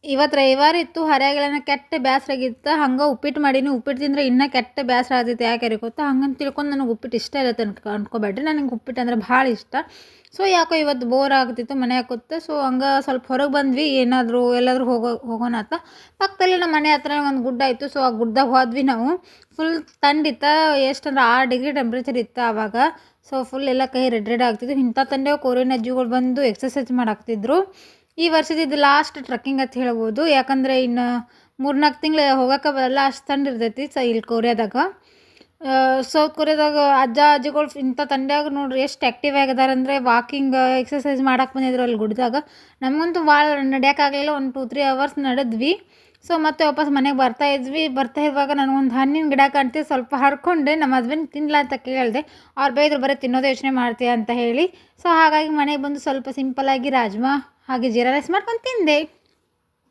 ಇವತ್ತು ರವಿವಾರ ಇತ್ತು, ಹೊರಗೆಲ್ಲ ಕೆಟ್ಟ ಬೇಸರಾಗಿತ್ತು. ಹಂಗೆ ಉಪ್ಪಿಟ್ಟು ಮಾಡೀನಿ. ಉಪ್ಪಿಟ್ಟು ತಿಂದರೆ ಇನ್ನೂ ಕೆಟ್ಟ ಬೇಸರ ಆಗ್ತೈತೆ, ಯಾಕೆ ಗೊತ್ತಾ? ಹಂಗಂತ ತಿಳ್ಕೊಂಡು ನನಗೆ ಉಪ್ಪಿಟ್ಟು ಇಷ್ಟ ಇರುತ್ತೆ ಅನ್ಕೋಬೇಡ್ರಿ. ನನಗೆ ಉಪ್ಪಿಟ್ಟು ಅಂದರೆ ಭಾಳ ಇಷ್ಟ. ಸೊ ಯಾಕೋ ಇವತ್ತು ಬೋರ್ ಆಗ್ತಿತ್ತು ಮನ್ಯಾಗ ಕೂತು. ಸೊ ಹಂಗೆ ಸ್ವಲ್ಪ ಹೊರಗೆ ಬಂದ್ವಿ, ಎಲ್ಲಾದರೂ ಹೋಗೋಣ ಅಂತ. ಪಕ್ಕದಲ್ಲಿ ನಮ್ಮ ಮನೆ ಹತ್ರ ಒಂದು ಗುಡ್ಡ ಇತ್ತು. ಸೊ ಆ ಗುಡ್ಡದಾಗ ಹೋದ್ವಿ ನಾವು. ಫುಲ್ ಥಂಡಿತ್ತು, ಎಷ್ಟಂದ್ರೆ 6 ಡಿಗ್ರಿ ಟೆಂಪ್ರೇಚರ್ ಇತ್ತು ಆವಾಗ. ಸೊ ಫುಲ್ ಎಲ್ಲ ಕೈ ರೆಡ್ ಆಗ್ತಿತ್ತು. ಇಂಥ ತಂದೆ ಕೊರಿಯನ್ ಅಜ್ಜಿಗಳು ಬಂದು ಎಕ್ಸಸೈಸ್ ಮಾಡಾಕ್ತಿದ್ರು. ಈ ವರ್ಷದ ಇದು ಲಾಸ್ಟ್ ಟ್ರಕ್ಕಿಂಗ್ ಅಂತ ಹೇಳ್ಬೋದು. ಯಾಕಂದರೆ ಇನ್ನು 3-4 ತಿಂಗಳು ಹೋಗೋಕೆ ಬರಲ್ಲ, ಅಷ್ಟು ಥಂಡ್ ಇರ್ತೈತಿ ಇಲ್ಲಿ ಕೊರಿಯಾದಾಗ. ಸೌತ್ ಕೊರಿಯಾದಾಗ ಅಜ್ಜ ಅಜ್ಜಿಗಳು ಇಂಥ ತಂಡ್ಯಾಗ ನೋಡ್ರಿ ಎಷ್ಟು ಆ್ಯಕ್ಟಿವ್ ಆಗಿದ್ದಾರೆ ಅಂದರೆ, ವಾಕಿಂಗ್ ಎಕ್ಸಸೈಸ್ ಮಾಡಕ್ಕೆ ಬಂದಿದ್ರು ಅಲ್ಲಿ ಗುಡ್ಡದಾಗ. ನಮಗಂತೂ ಭಾಳ ನಡೆಯೋಕ್ಕಾಗಲಿಲ್ಲ. 1-2-3 ಅವರ್ಸ್ ನಡೆದ್ವಿ. ಸೊ ಮತ್ತೆ ವಾಪಸ್ ಮನೆಗೆ ಬರ್ತಾ ಇರುವಾಗ ನನಗೊಂದು ಹಣ್ಣಿನ ಗಿಡ ಕಾಣ್ತೀವಿ. ಸ್ವಲ್ಪ ಹರ್ಕೊಂಡೆ. ನಮ್ಮ ಹಸ್ಬೆಂಡ್ ತಿನ್ನಲ ಅಂತ ಕೇಳಿದೆ. ಅವ್ರು ಬೈದ್ರು, ಬರೀ ತಿನ್ನೋದೇ ಯೋಚನೆ ಮಾಡ್ತೀಯ ಅಂತ ಹೇಳಿ. ಸೊ ಹಾಗಾಗಿ ಮನೆಗೆ ಬಂದು ಸ್ವಲ್ಪ ಸಿಂಪಲ್ಲಾಗಿ ರಾಜ್ಮಾ ಹಾಗೆ ಜೀರಾ ರೈಸ್ ಮಾಡ್ಕೊಂಡು ತಿಂದೆ.